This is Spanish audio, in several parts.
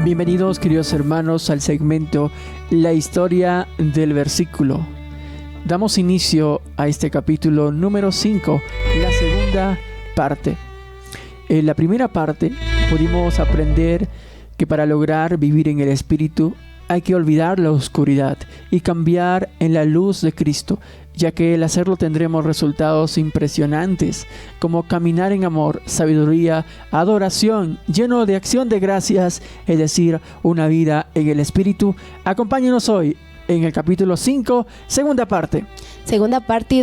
Bienvenidos, queridos hermanos, al segmento La historia del versículo. Damos inicio a este capítulo número 5, la segunda parte. En la primera parte pudimos aprender que para lograr vivir en el Espíritu hay que olvidar la oscuridad y cambiar en la luz de Cristo, ya que al hacerlo tendremos resultados impresionantes, como caminar en amor, sabiduría, adoración, lleno de acción de gracias, es decir, una vida en el Espíritu. Acompáñenos hoy en el capítulo 5, segunda parte. Segunda parte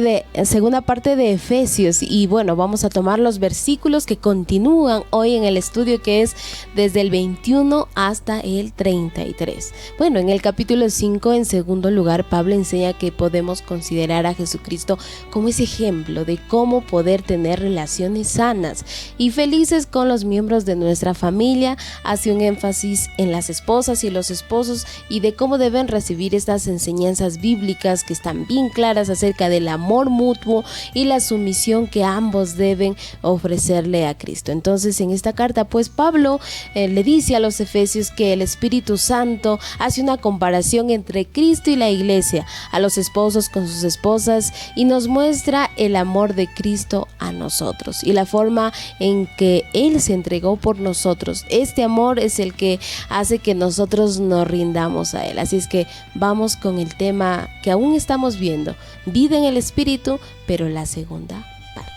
de Efesios, y bueno, vamos a tomar los versículos que continúan hoy en el estudio, que es desde el 21 hasta el 33. Bueno, en el capítulo 5, en segundo lugar, Pablo enseña que podemos considerar a Jesucristo como ese ejemplo de cómo poder tener relaciones sanas y felices con los miembros de nuestra familia. Hace un énfasis en las esposas y los esposos y de cómo deben recibir estas enseñanzas bíblicas que están bien claras acerca del amor mutuo y la sumisión que ambos deben ofrecerle a Cristo. Entonces, en esta carta, pues Pablo le dice a los efesios que el Espíritu Santo hace una comparación entre Cristo y la iglesia, a los esposos con sus esposas, y nos muestra el amor de Cristo a nosotros y la forma en que Él se entregó por nosotros. Este amor es el que hace que nosotros nos rindamos a Él. Así es que vamos con el tema que aún estamos viendo: vida en el Espíritu, pero la segunda parte.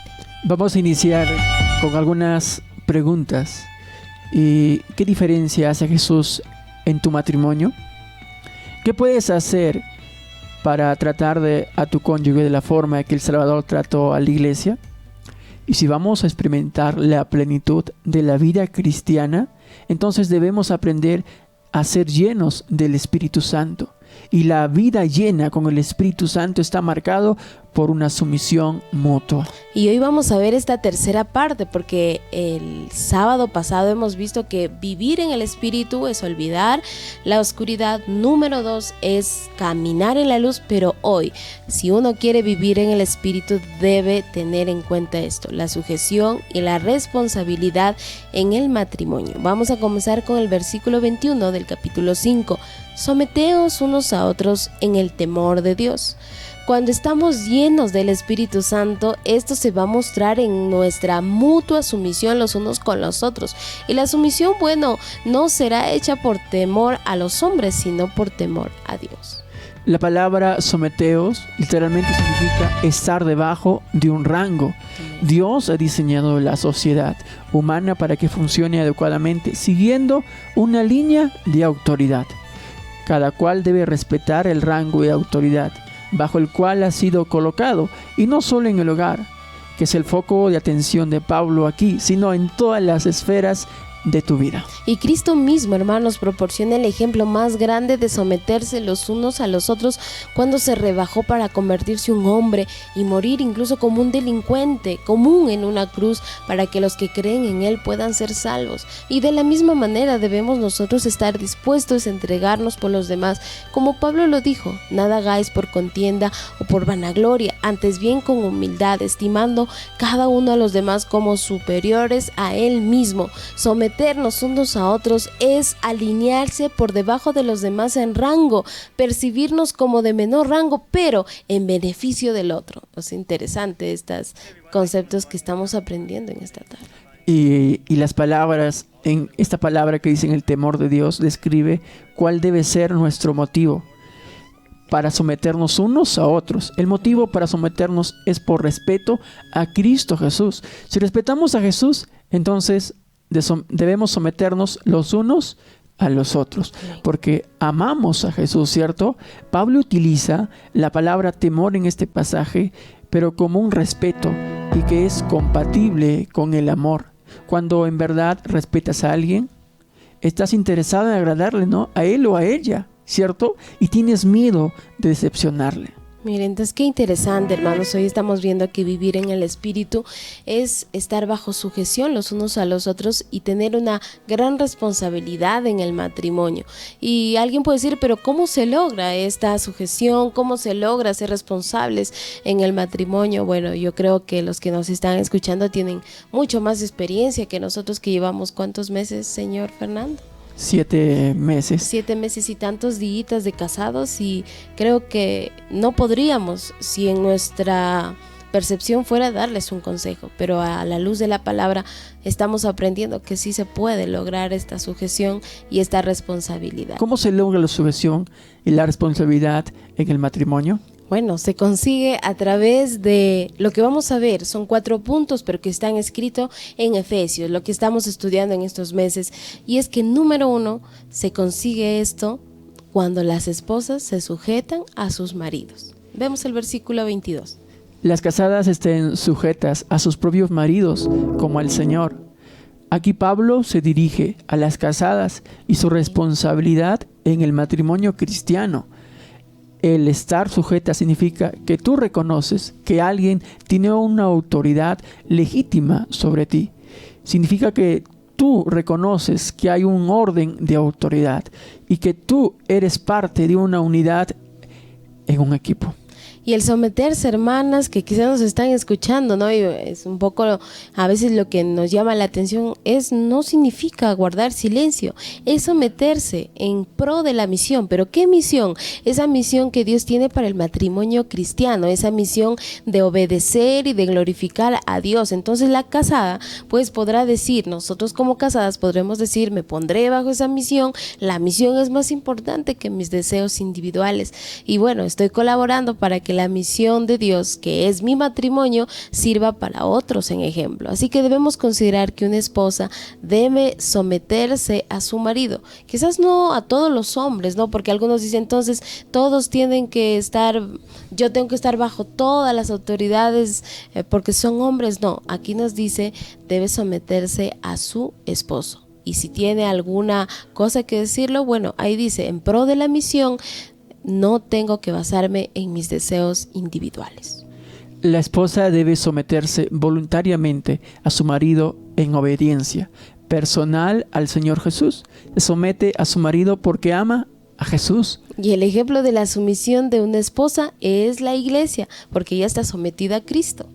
Vamos a iniciar con algunas preguntas. ¿Qué diferencia hace Jesús en tu matrimonio? ¿Qué puedes hacer para tratar a tu cónyuge de la forma que el Salvador trató a la iglesia? Y si vamos a experimentar la plenitud de la vida cristiana, entonces debemos aprender a ser llenos del Espíritu Santo. Y la vida llena con el Espíritu Santo está marcado por una sumisión mutua. Y hoy vamos a ver esta tercera parte, porque el sábado pasado hemos visto que vivir en el Espíritu es olvidar la oscuridad. Número 2 es caminar en la luz, pero hoy, si uno quiere vivir en el Espíritu, debe tener en cuenta esto: la sujeción y la responsabilidad en el matrimonio. Vamos a comenzar con el versículo 21 del capítulo 5. Someteos unos a otros en el temor de Dios. Cuando estamos llenos del Espíritu Santo, esto se va a mostrar en nuestra mutua sumisión los unos con los otros. Y la sumisión, bueno, no será hecha por temor a los hombres, sino por temor a Dios. La palabra someteos literalmente significa estar debajo de un rango. Dios ha diseñado la sociedad humana para que funcione adecuadamente, siguiendo una línea de autoridad. Cada cual debe respetar el rango de autoridad bajo el cual ha sido colocado, y no solo en el hogar, que es el foco de atención de Pablo aquí, sino en todas las esferas de tu vida. Y Cristo mismo, hermanos, proporciona el ejemplo más grande de someterse los unos a los otros cuando se rebajó para convertirse un hombre y morir incluso como un delincuente común en una cruz, para que los que creen en Él puedan ser salvos. Y de la misma manera debemos nosotros estar dispuestos a entregarnos por los demás, como Pablo lo dijo: nada hagáis por contienda o por vanagloria, antes bien con humildad, estimando cada uno a los demás como superiores a Él mismo. Someternos unos a otros es alinearse por debajo de los demás en rango, percibirnos como de menor rango, pero en beneficio del otro. Es interesante estos conceptos que estamos aprendiendo en esta tarde. Y las palabras, en esta palabra que dicen el temor de Dios, describe cuál debe ser nuestro motivo para someternos unos a otros. El motivo para someternos es por respeto a Cristo Jesús. Si respetamos a Jesús, entonces debemos someternos los unos a los otros, porque amamos a Jesús, ¿cierto? Pablo utiliza la palabra temor en este pasaje, pero como un respeto, y que es compatible con el amor. Cuando en verdad respetas a alguien, estás interesado en agradarle, ¿no?, a él o a ella, ¿cierto? Y tienes miedo de decepcionarle. Miren, entonces qué interesante, hermanos. Hoy estamos viendo que vivir en el Espíritu es estar bajo sujeción los unos a los otros y tener una gran responsabilidad en el matrimonio. Y alguien puede decir, pero ¿cómo se logra esta sujeción? ¿Cómo se logra ser responsables en el matrimonio? Bueno, yo creo que los que nos están escuchando tienen mucho más experiencia que nosotros, que llevamos ¿cuántos meses, señor Fernando? 7 meses. 7 meses y tantos días de casados, y creo que no podríamos, si en nuestra percepción fuera, darles un consejo, pero a la luz de la palabra estamos aprendiendo que sí se puede lograr esta sujeción y esta responsabilidad. ¿Cómo se logra la sujeción y la responsabilidad en el matrimonio? Bueno, se consigue a través de lo que vamos a ver. Son 4 puntos, pero que están escritos en Efesios, lo que estamos estudiando en estos meses. Y es que, número 1, se consigue esto cuando las esposas se sujetan a sus maridos. Vemos el versículo 22. Las casadas estén sujetas a sus propios maridos como al Señor. Aquí Pablo se dirige a las casadas y su responsabilidad en el matrimonio cristiano. El estar sujeta significa que tú reconoces que alguien tiene una autoridad legítima sobre ti. Significa que tú reconoces que hay un orden de autoridad y que tú eres parte de una unidad en un equipo. Y el someterse, hermanas, que quizás nos están escuchando, ¿no? Y es un poco, a veces lo que nos llama la atención no significa guardar silencio, es someterse en pro de la misión. ¿Pero qué misión? Esa misión que Dios tiene para el matrimonio cristiano, esa misión de obedecer y de glorificar a Dios. Entonces la casada pues podrá decir, nosotros como casadas podremos decir, me pondré bajo esa misión, la misión es más importante que mis deseos individuales. Y bueno, estoy colaborando para que la misión de Dios, que es mi matrimonio, sirva para otros en ejemplo. Así que debemos considerar que una esposa debe someterse a su marido. Quizás no a todos los hombres, ¿no? Porque algunos dicen, entonces todos tienen que estar, yo tengo que estar bajo todas las autoridades porque son hombres. No, aquí nos dice, debe someterse a su esposo. Y si tiene alguna cosa que decirlo, bueno, ahí dice, en pro de la misión, no tengo que basarme en mis deseos individuales. La esposa debe someterse voluntariamente a su marido en obediencia personal al Señor Jesús. Se somete a su marido porque ama a Jesús. Y el ejemplo de la sumisión de una esposa es la iglesia, porque ella está sometida a Cristo.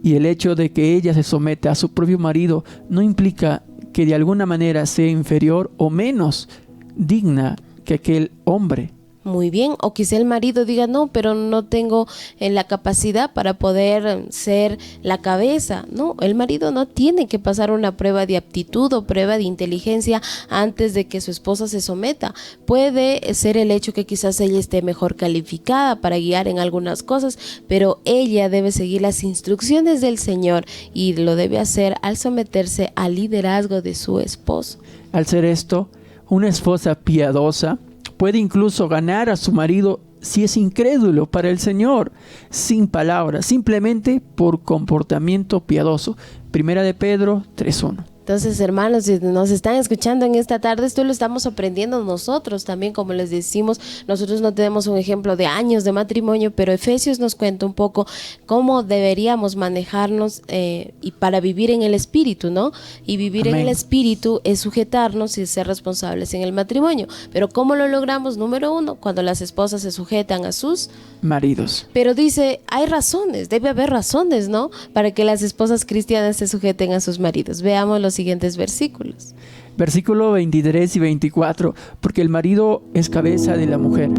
Y el hecho de que ella se someta a su propio marido no implica que de alguna manera sea inferior o menos digna que aquel hombre. Muy bien, o quizá el marido diga, no, pero no tengo la capacidad para poder ser la cabeza. No, el marido no tiene que pasar una prueba de aptitud o prueba de inteligencia antes de que su esposa se someta. Puede ser el hecho que quizás ella esté mejor calificada para guiar en algunas cosas, pero ella debe seguir las instrucciones del Señor y lo debe hacer al someterse al liderazgo de su esposo. Al ser esto, una esposa piadosa puede incluso ganar a su marido si es incrédulo para el Señor, sin palabras, simplemente por comportamiento piadoso. Primera de Pedro 3:1. Entonces, hermanos, si nos están escuchando en esta tarde, esto lo estamos aprendiendo nosotros también, como les decimos, nosotros no tenemos un ejemplo de años de matrimonio, pero Efesios nos cuenta un poco cómo deberíamos manejarnos y para vivir en el Espíritu, ¿no? Y vivir Amén. en el Espíritu es sujetarnos y ser responsables en el matrimonio. Pero ¿cómo lo logramos? Número 1, cuando las esposas se sujetan a sus maridos. Pero dice, hay razones, debe haber razones, ¿no? Para que las esposas cristianas se sujeten a sus maridos. Veamos los siguientes versículos. Versículo 23 y 24, porque el marido es cabeza de la mujer,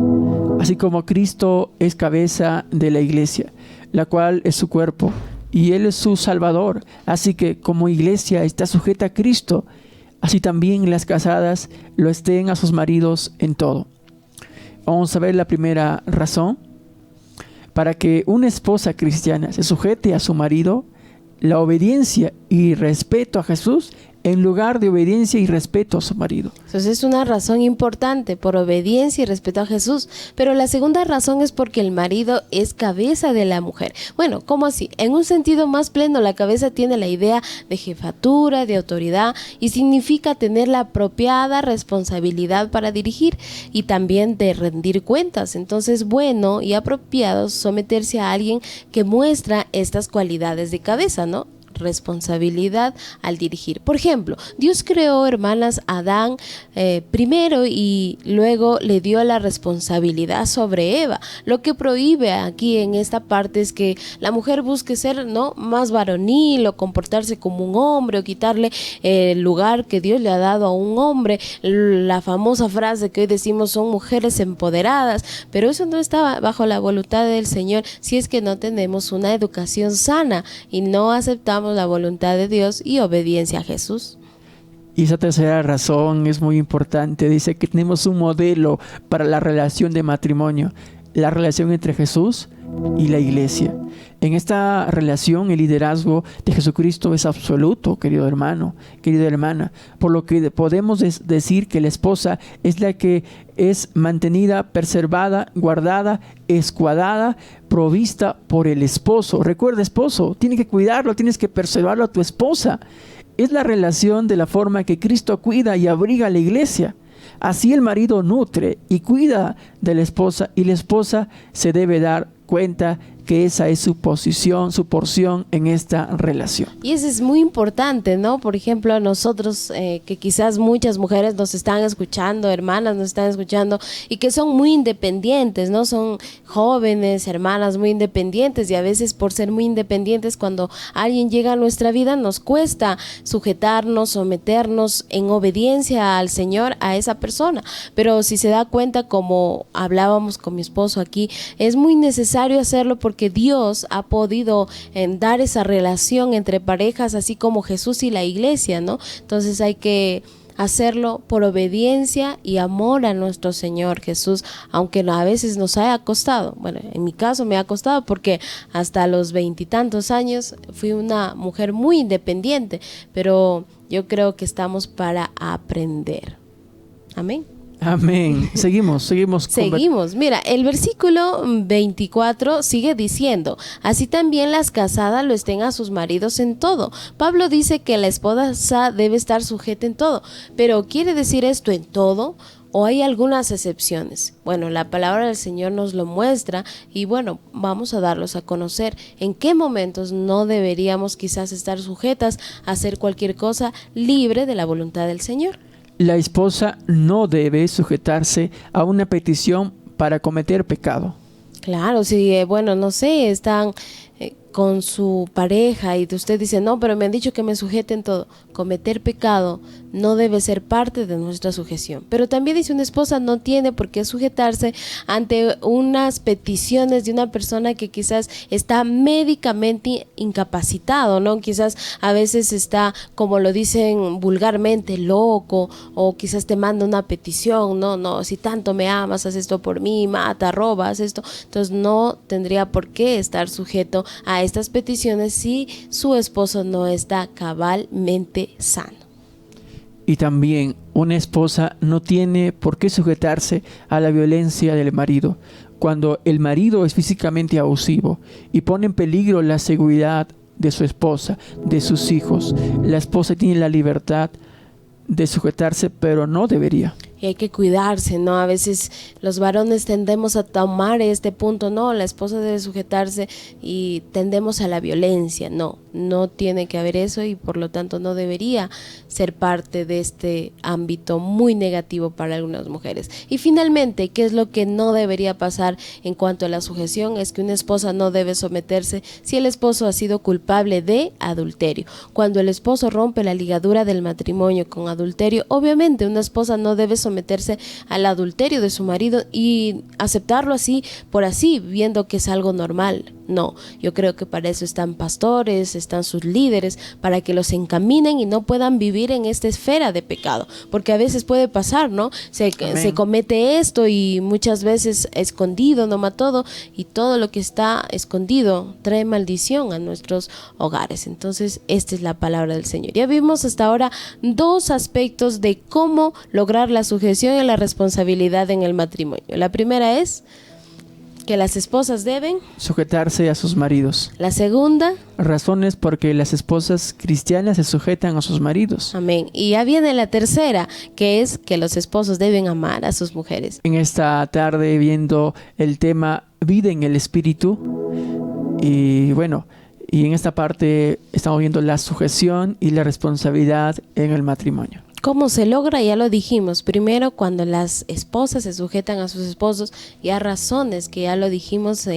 así como Cristo es cabeza de la iglesia, la cual es su cuerpo, y Él es su Salvador. Así que como iglesia está sujeta a Cristo, así también las casadas lo estén a sus maridos en todo. Vamos a ver la primera razón. Para que una esposa cristiana se sujete a su marido, la obediencia y respeto a Jesús en lugar de obediencia y respeto a su marido. Entonces es una razón importante, por obediencia y respeto a Jesús. Pero la segunda razón es porque el marido es cabeza de la mujer. Bueno, ¿cómo así? En un sentido más pleno, la cabeza tiene la idea de jefatura, de autoridad, y significa tener la apropiada responsabilidad para dirigir y también de rendir cuentas. Entonces, bueno y apropiado someterse a alguien que muestra estas cualidades de cabeza, ¿no? responsabilidad al dirigir. Por ejemplo, Dios creó, hermanas, a Adán primero y luego le dio la responsabilidad sobre Eva. Lo que prohíbe aquí en esta parte es que la mujer busque ser más varonil o comportarse como un hombre o quitarle el lugar que Dios le ha dado a un hombre. La famosa frase que hoy decimos son mujeres empoderadas, pero eso no está bajo la voluntad del Señor si es que no tenemos una educación sana y no aceptamos la voluntad de Dios y obediencia a Jesús. Y esa tercera razón es muy importante. Dice que tenemos un modelo para la relación de matrimonio, la relación entre Jesús y la iglesia. En esta relación el liderazgo de Jesucristo es absoluto, querido hermano, querida hermana, por lo que podemos decir que la esposa es la que es mantenida, preservada, guardada, escuadada, provista por el esposo. Recuerda, esposo, tienes que cuidarlo, tienes que preservarlo a tu esposa. Es la relación de la forma que Cristo cuida y abriga a la iglesia. Así el marido nutre y cuida de la esposa y la esposa se debe dar cuenta que esa es su posición, su porción en esta relación. Y eso es muy importante, ¿no? Por ejemplo, a nosotros, que quizás muchas mujeres nos están escuchando, hermanas nos están escuchando, y que son muy independientes, ¿no? Son jóvenes, hermanas muy independientes, y a veces por ser muy independientes, cuando alguien llega a nuestra vida, nos cuesta sujetarnos, someternos en obediencia al Señor, a esa persona. Pero si se da cuenta, como hablábamos con mi esposo aquí, es muy necesario hacerlo porque Dios ha podido dar esa relación entre parejas, así como Jesús y la iglesia, ¿no? Entonces hay que hacerlo por obediencia y amor a nuestro Señor Jesús, aunque a veces nos haya costado. Bueno, en mi caso me ha costado porque hasta los 20 y tantos años fui una mujer muy independiente, pero yo creo que estamos para aprender. Amén. Amén. Seguimos. Mira, el versículo 24 sigue diciendo: así también las casadas lo estén a sus maridos en todo. Pablo dice que la esposa debe estar sujeta en todo, pero ¿quiere decir esto en todo? ¿O hay algunas excepciones? Bueno, la palabra del Señor nos lo muestra y bueno, vamos a darlos a conocer. ¿En qué momentos no deberíamos quizás estar sujetas a hacer cualquier cosa libre de la voluntad del Señor? La esposa no debe sujetarse a una petición para cometer pecado. Claro, si, bueno, no sé, están con su pareja y usted dice, no, pero me han dicho que me sujeten todo. Cometer pecado no debe ser parte de nuestra sujeción. Pero también dice, una esposa no tiene por qué sujetarse ante unas peticiones de una persona que quizás está médicamente incapacitado, ¿no? Quizás a veces está, como lo dicen vulgarmente, loco, o quizás te manda una petición, no, si tanto me amas, haz esto por mí, mata, roba, haz esto. Entonces no tendría por qué estar sujeto a estas peticiones si su esposo no está cabalmente sano. Y también una esposa no tiene por qué sujetarse a la violencia del marido. Cuando el marido es físicamente abusivo y pone en peligro la seguridad de su esposa, de sus hijos, la esposa tiene la libertad de sujetarse, pero no debería. Y hay que cuidarse, ¿no? A veces los varones tendemos a tomar este punto, no, la esposa debe sujetarse y tendemos a la violencia. No tiene que haber eso y por lo tanto no debería ser parte de este ámbito muy negativo para algunas mujeres. Y finalmente, ¿qué es lo que no debería pasar en cuanto a la sujeción? Es que una esposa no debe someterse si el esposo ha sido culpable de adulterio. Cuando el esposo rompe la ligadura del matrimonio con adulterio, obviamente una esposa no debe someterse al adulterio de su marido y aceptarlo así por así, viendo que es algo normal. No, yo creo que para eso están pastores, están sus líderes, para que los encaminen y no puedan vivir en esta esfera de pecado, porque a veces puede pasar, ¿no? Se comete esto y muchas veces escondido, todo, y todo lo que está escondido trae maldición a nuestros hogares. Entonces, esta es la palabra del Señor. Ya vimos hasta ahora dos aspectos de cómo lograr la sujeción y la responsabilidad en el matrimonio. La primera es que las esposas deben sujetarse a sus maridos. La segunda, razones por que las esposas cristianas se sujetan a sus maridos. Amén. Y ya viene la tercera, que es que los esposos deben amar a sus mujeres. En esta tarde, viendo el tema vida en el espíritu, y bueno, Y en esta parte estamos viendo la sujeción y la responsabilidad en el matrimonio. ¿Cómo se logra? Ya lo dijimos. Primero, cuando las esposas se sujetan a sus esposos, y hay razones que ya lo dijimos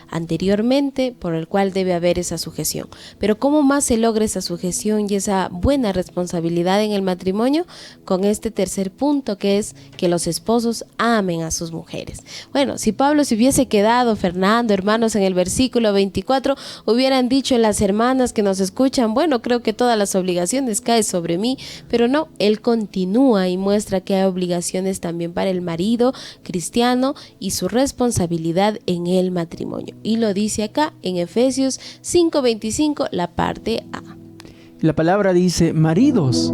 anteriormente por el cual debe haber esa sujeción. Pero ¿cómo más se logra esa sujeción y esa buena responsabilidad en el matrimonio? Con este tercer punto, que es que los esposos amen a sus mujeres. Bueno, si Pablo se hubiese quedado, Fernando, hermanos, en el versículo 24, hubieran dicho las hermanas que nos escuchan, bueno, creo que todas las obligaciones caen sobre mí, pero no, él continúa y muestra que hay obligaciones también para el marido cristiano y su responsabilidad en el matrimonio. Y lo dice acá en Efesios 5:25, la parte A. La palabra dice: maridos,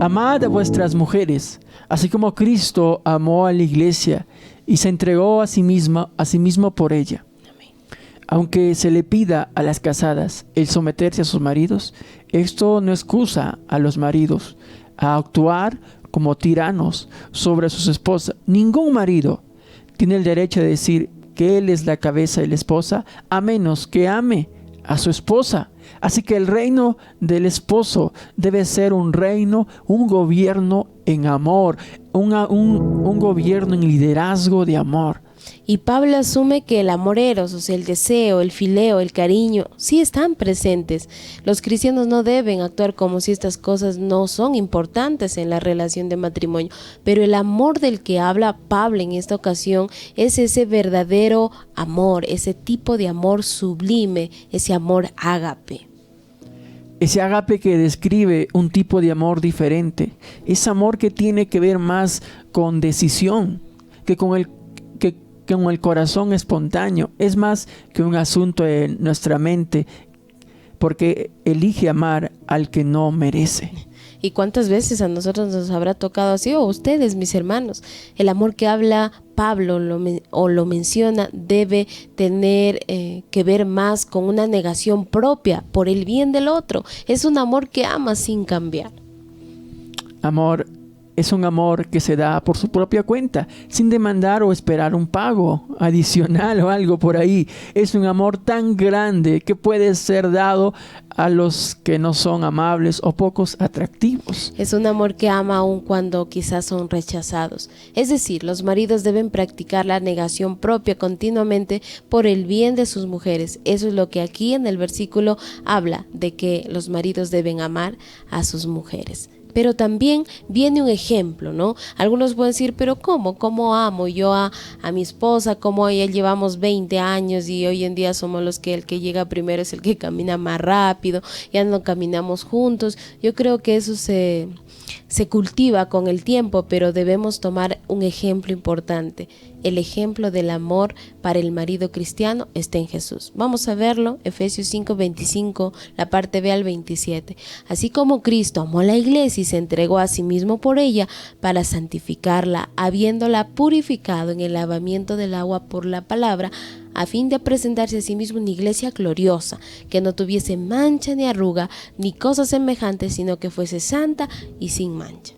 amad a vuestras mujeres, así como Cristo amó a la iglesia y se entregó a sí mismo por ella. Aunque se le pida a las casadas el someterse a sus maridos, esto no excusa a los maridos a actuar como tiranos sobre sus esposas. Ningún marido tiene el derecho de decir que él es la cabeza de la esposa, a menos que ame a su esposa. Así que el reino del esposo debe ser un reino, un gobierno en amor, un gobierno en liderazgo de amor. Y Pablo asume que el amor eros, o sea, el deseo, el fileo, el cariño, sí están presentes. Los cristianos no deben actuar como si estas cosas no son importantes en la relación de matrimonio. Pero el amor del que habla Pablo en esta ocasión es ese verdadero amor, ese tipo de amor sublime, ese amor ágape. Ese ágape que describe un tipo de amor diferente. Es amor que tiene que ver más con decisión que con el corazón espontáneo. Es más que un asunto de nuestra mente, porque elige amar al que no merece. ¿Y cuántas veces a nosotros nos habrá tocado así, o ustedes, mis hermanos? El amor que habla Pablo lo menciona debe tener que ver más con una negación propia por el bien del otro. Es un amor que ama sin cambiar. Amor es un amor que se da por su propia cuenta, sin demandar o esperar un pago adicional o algo por ahí. Es un amor tan grande que puede ser dado a los que no son amables o pocos atractivos. Es un amor que ama aun cuando quizás son rechazados. Es decir, los maridos deben practicar la negación propia continuamente por el bien de sus mujeres. Eso es lo que aquí en el versículo habla, de que los maridos deben amar a sus mujeres. Pero también viene un ejemplo, ¿no? Algunos pueden decir, pero ¿cómo amo yo a mi esposa? ¿Cómo ya llevamos 20 años y hoy en día somos los que el que llega primero es el que camina más rápido, ya no caminamos juntos? Yo creo que eso se cultiva con el tiempo, pero debemos tomar un ejemplo importante. El ejemplo del amor para el marido cristiano está en Jesús. Vamos a verlo, Efesios 5:25, la parte B al 27. Así como Cristo amó a la iglesia y se entregó a sí mismo por ella para santificarla, habiéndola purificado en el lavamiento del agua por la palabra, a fin de presentarse a sí mismo una iglesia gloriosa, que no tuviese mancha ni arruga, ni cosa semejante, sino que fuese santa y sin mancha.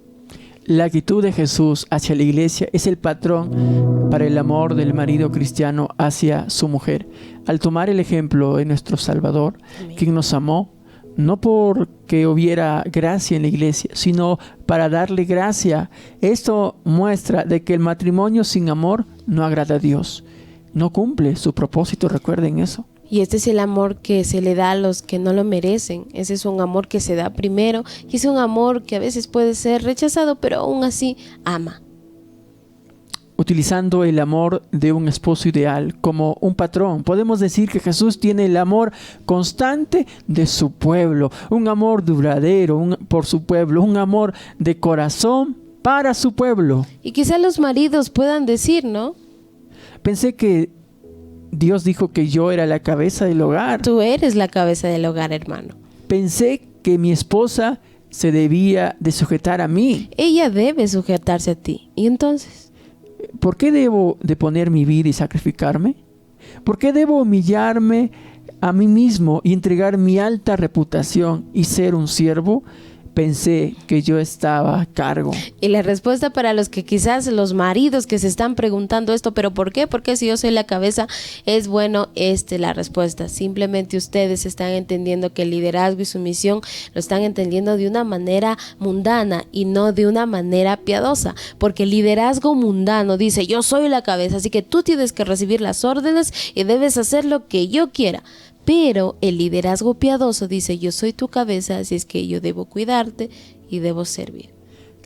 La actitud de Jesús hacia la iglesia es el patrón para el amor del marido cristiano hacia su mujer. Al tomar el ejemplo de nuestro Salvador, Amén, quien nos amó, no porque hubiera gracia en la iglesia, sino para darle gracia. Esto muestra de que el matrimonio sin amor no agrada a Dios, no cumple su propósito, recuerden eso. Y este es el amor que se le da a los que no lo merecen. Ese es un amor que se da primero y es un amor que a veces puede ser rechazado, pero aún así ama. Utilizando el amor de un esposo ideal como un patrón, podemos decir que Jesús tiene el amor constante de su pueblo, un amor duradero por su pueblo, un amor de corazón para su pueblo. Y quizá los maridos puedan decir, ¿no? Pensé que Dios dijo que yo era la cabeza del hogar. Tú eres la cabeza del hogar, hermano. Pensé que mi esposa se debía de sujetar a mí. Ella debe sujetarse a ti. ¿Y entonces? ¿Por qué debo de poner mi vida y sacrificarme? ¿Por qué debo humillarme a mí mismo y entregar mi alta reputación y ser un siervo? pensé que yo estaba a cargo. Y la respuesta para los que quizás los maridos que se están preguntando esto, pero ¿por qué? Porque si yo soy la cabeza, es bueno, la respuesta. Simplemente ustedes están entendiendo que el liderazgo y sumisión lo están entendiendo de una manera mundana y no de una manera piadosa, porque el liderazgo mundano dice, yo soy la cabeza, así que tú tienes que recibir las órdenes y debes hacer lo que yo quiera. Pero el liderazgo piadoso dice, yo soy tu cabeza, así es que yo debo cuidarte y debo servir.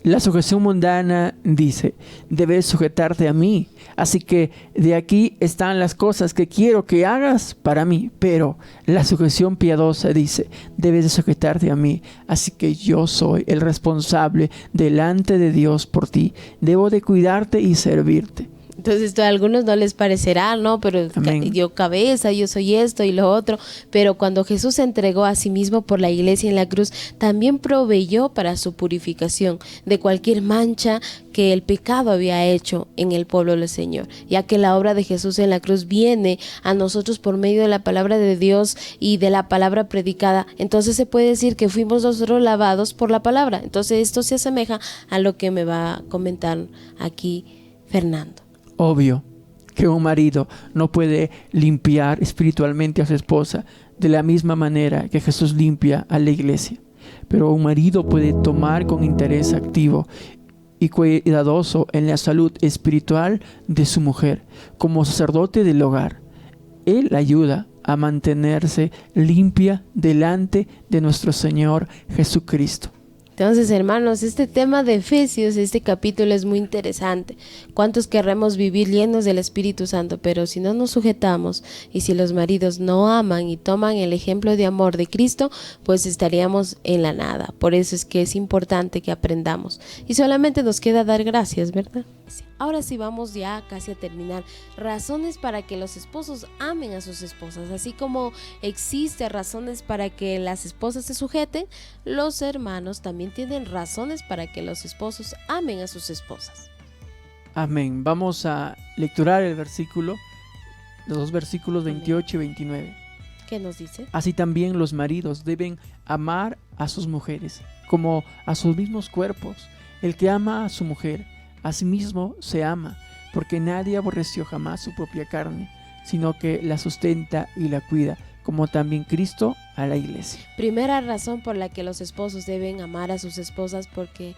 La sujeción mundana dice, debes sujetarte a mí. Así que de aquí están las cosas que quiero que hagas para mí. Pero la sujeción piadosa dice, debes de sujetarte a mí. Así que yo soy el responsable delante de Dios por ti. Debo de cuidarte y servirte. Entonces a algunos no les parecerá, ¿no? Pero yo cabeza, yo soy esto y lo otro. Pero cuando Jesús se entregó a sí mismo por la iglesia en la cruz, también proveyó para su purificación de cualquier mancha que el pecado había hecho en el pueblo del Señor. Ya que la obra de Jesús en la cruz viene a nosotros por medio de la palabra de Dios y de la palabra predicada. Entonces se puede decir que fuimos nosotros lavados por la palabra. Entonces esto se asemeja a lo que me va a comentar aquí Fernando. Obvio que un marido no puede limpiar espiritualmente a su esposa de la misma manera que Jesús limpia a la iglesia. Pero un marido puede tomar con interés activo y cuidadoso en la salud espiritual de su mujer. Como sacerdote del hogar, él ayuda a mantenerse limpia delante de nuestro Señor Jesucristo. Entonces, hermanos, este tema de Efesios, este capítulo es muy interesante. ¿Cuántos querremos vivir llenos del Espíritu Santo? Pero si no nos sujetamos y si los maridos no aman y toman el ejemplo de amor de Cristo, pues estaríamos en la nada. Por eso es que es importante que aprendamos. Y solamente nos queda dar gracias, ¿verdad? Ahora sí vamos ya casi a terminar. Razones para que los esposos amen a sus esposas. Así como existen razones para que las esposas se sujeten, los hermanos también tienen razones para que los esposos amen a sus esposas. Amén. Vamos a lecturar el versículo, los dos versículos 28 y 29. ¿Qué nos dice? Así también los maridos deben amar a sus mujeres como a sus mismos cuerpos. El que ama a su mujer, a sí mismo se ama, porque nadie aborreció jamás su propia carne, sino que la sustenta y la cuida, como también Cristo a la iglesia. Primera razón por la que los esposos deben amar a sus esposas porque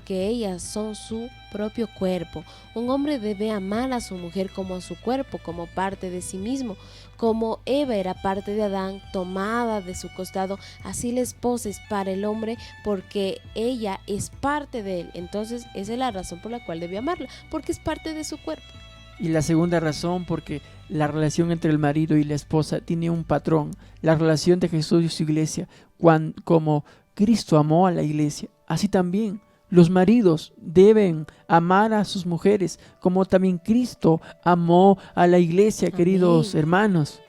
ellas son su propio cuerpo. Un hombre debe amar a su mujer como a su cuerpo, como parte de sí mismo. Como Eva era parte de Adán, tomada de su costado, así la esposa es para el hombre porque ella es parte de él. Entonces esa es la razón por la cual debe amarla, porque es parte de su cuerpo. Y la segunda razón, porque la relación entre el marido y la esposa tiene un patrón. La relación de Jesús y su iglesia, como Cristo amó a la iglesia, así también los maridos deben amar a sus mujeres, como también Cristo amó a la iglesia. Amén. Queridos hermanos.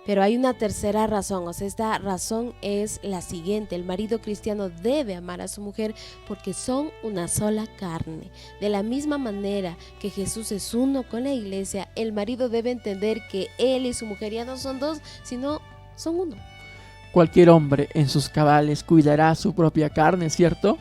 Pero hay una tercera razón, esta razón es la siguiente: el marido cristiano debe amar a su mujer porque son una sola carne. De la misma manera que Jesús es uno con la iglesia, el marido debe entender que él y su mujer ya no son dos, sino son uno. Cualquier hombre en sus cabales cuidará su propia carne, ¿cierto?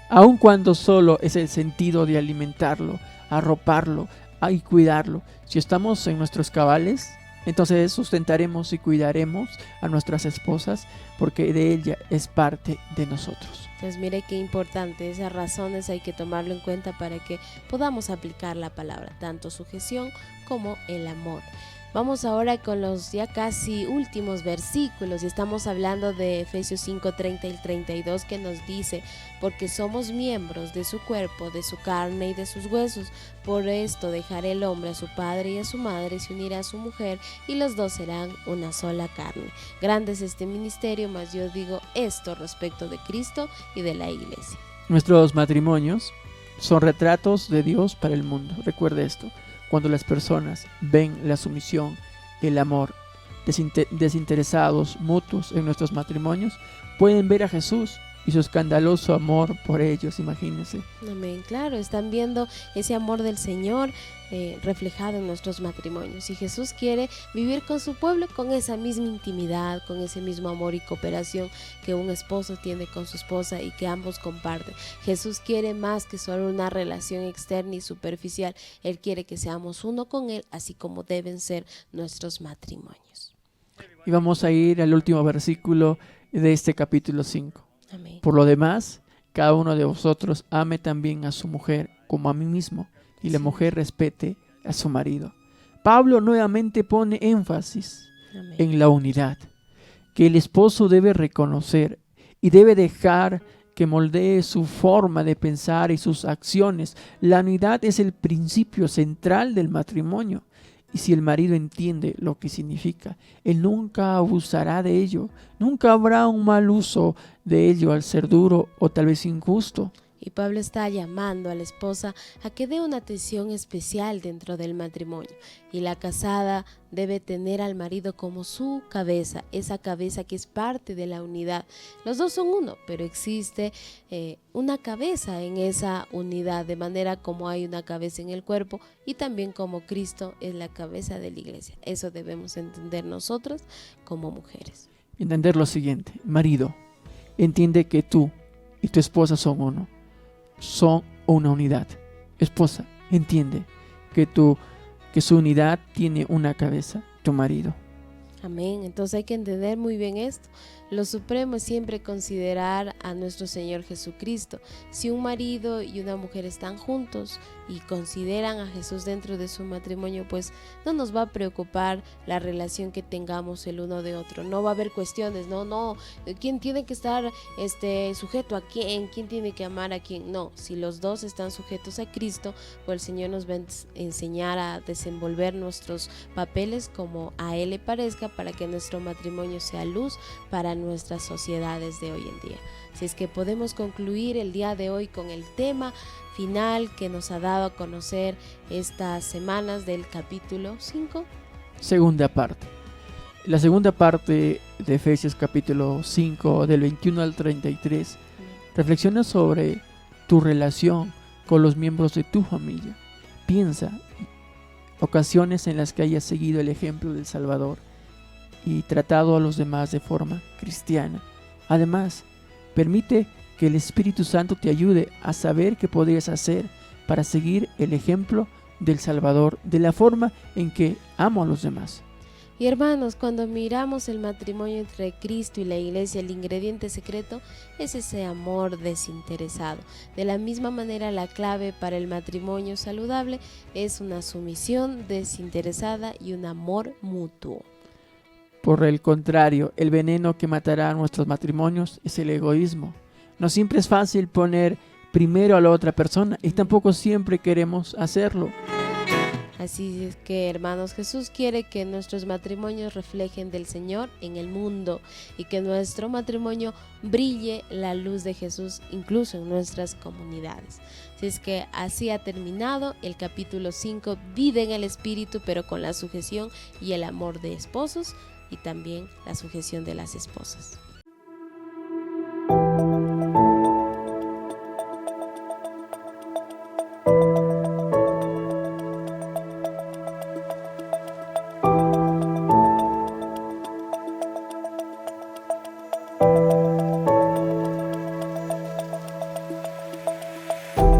Aun cuando solo es el sentido de alimentarlo, arroparlo y cuidarlo. Si estamos en nuestros cabales, entonces sustentaremos y cuidaremos a nuestras esposas, porque de ella es parte de nosotros. Entonces mire qué importante, esas razones hay que tomarlo en cuenta para que podamos aplicar la palabra, tanto sujeción como el amor. Vamos ahora con los ya casi últimos versículos y estamos hablando de Efesios 5, 30 y 32 que nos dice: porque somos miembros de su cuerpo, de su carne y de sus huesos. Por esto dejará el hombre a su padre y a su madre, se unirá a su mujer y los dos serán una sola carne. Grande es este ministerio, mas yo digo esto respecto de Cristo y de la iglesia. Nuestros matrimonios son retratos de Dios para el mundo. Recuerde esto. Cuando las personas ven la sumisión, el amor, desinteresados, mutuos en nuestros matrimonios, pueden ver a Jesús y su escandaloso amor por ellos, imagínense. Amén. Claro, están viendo ese amor del Señor reflejado en nuestros matrimonios. Y Jesús quiere vivir con su pueblo con esa misma intimidad, con ese mismo amor y cooperación que un esposo tiene con su esposa y que ambos comparten. Jesús quiere más que solo una relación externa y superficial. Él quiere que seamos uno con Él, así como deben ser nuestros matrimonios. Y vamos a ir al último versículo de este capítulo 5. Amén. Por lo demás, cada uno de vosotros ame también a su mujer como a mí mismo, y la mujer respete a su marido. Pablo nuevamente pone énfasis Amén. en la unidad, que el esposo debe reconocer y debe dejar que moldee su forma de pensar y sus acciones. La unidad es el principio central del matrimonio. Y si el marido entiende lo que significa, él nunca abusará de ello. Nunca habrá un mal uso de ello al ser duro o tal vez injusto. Y Pablo está llamando a la esposa a que dé una atención especial dentro del matrimonio. Y la casada debe tener al marido como su cabeza, esa cabeza que es parte de la unidad. Los dos son uno, pero existe una cabeza en esa unidad, de manera como hay una cabeza en el cuerpo y también como Cristo es la cabeza de la iglesia. Eso debemos entender nosotros como mujeres. Entender lo siguiente: marido, entiende que tú y tu esposa son uno. Son una unidad. Esposa, entiende que su unidad tiene una cabeza, tu marido. Amén. Entonces hay que entender muy bien esto. Lo supremo es siempre considerar a nuestro Señor Jesucristo. Si un marido y una mujer están juntos y consideran a Jesús dentro de su matrimonio, pues no nos va a preocupar la relación que tengamos el uno de otro. No va a haber cuestiones, no, ¿quién tiene que estar sujeto a quién? ¿Quién tiene que amar a quién? No, si los dos están sujetos a Cristo, pues el Señor nos va a enseñar a desenvolver nuestros papeles como a Él le parezca, para que nuestro matrimonio sea luz para nuestras sociedades de hoy en día. Así es que podemos concluir el día de hoy con el tema final que nos ha dado a conocer estas semanas del capítulo 5. Segunda parte. La segunda parte de Efesios capítulo 5, del 21 al 33, reflexiona sobre tu relación con los miembros de tu familia. Piensa ocasiones en las que hayas seguido el ejemplo del Salvador y tratado a los demás de forma cristiana. Además, permite que el Espíritu Santo te ayude a saber qué podrías hacer para seguir el ejemplo del Salvador de la forma en que amo a los demás. Y hermanos, cuando miramos el matrimonio entre Cristo y la iglesia, el ingrediente secreto es ese amor desinteresado. De la misma manera, la clave para el matrimonio saludable es una sumisión desinteresada y un amor mutuo. Por el contrario, el veneno que matará a nuestros matrimonios es el egoísmo. No siempre es fácil poner primero a la otra persona y tampoco siempre queremos hacerlo. Así es que, hermanos, Jesús quiere que nuestros matrimonios reflejen del Señor en el mundo y que nuestro matrimonio brille la luz de Jesús incluso en nuestras comunidades. Así es que así ha terminado el capítulo 5, vida en el Espíritu, pero con la sujeción y el amor de esposos y también la sujeción de las esposas.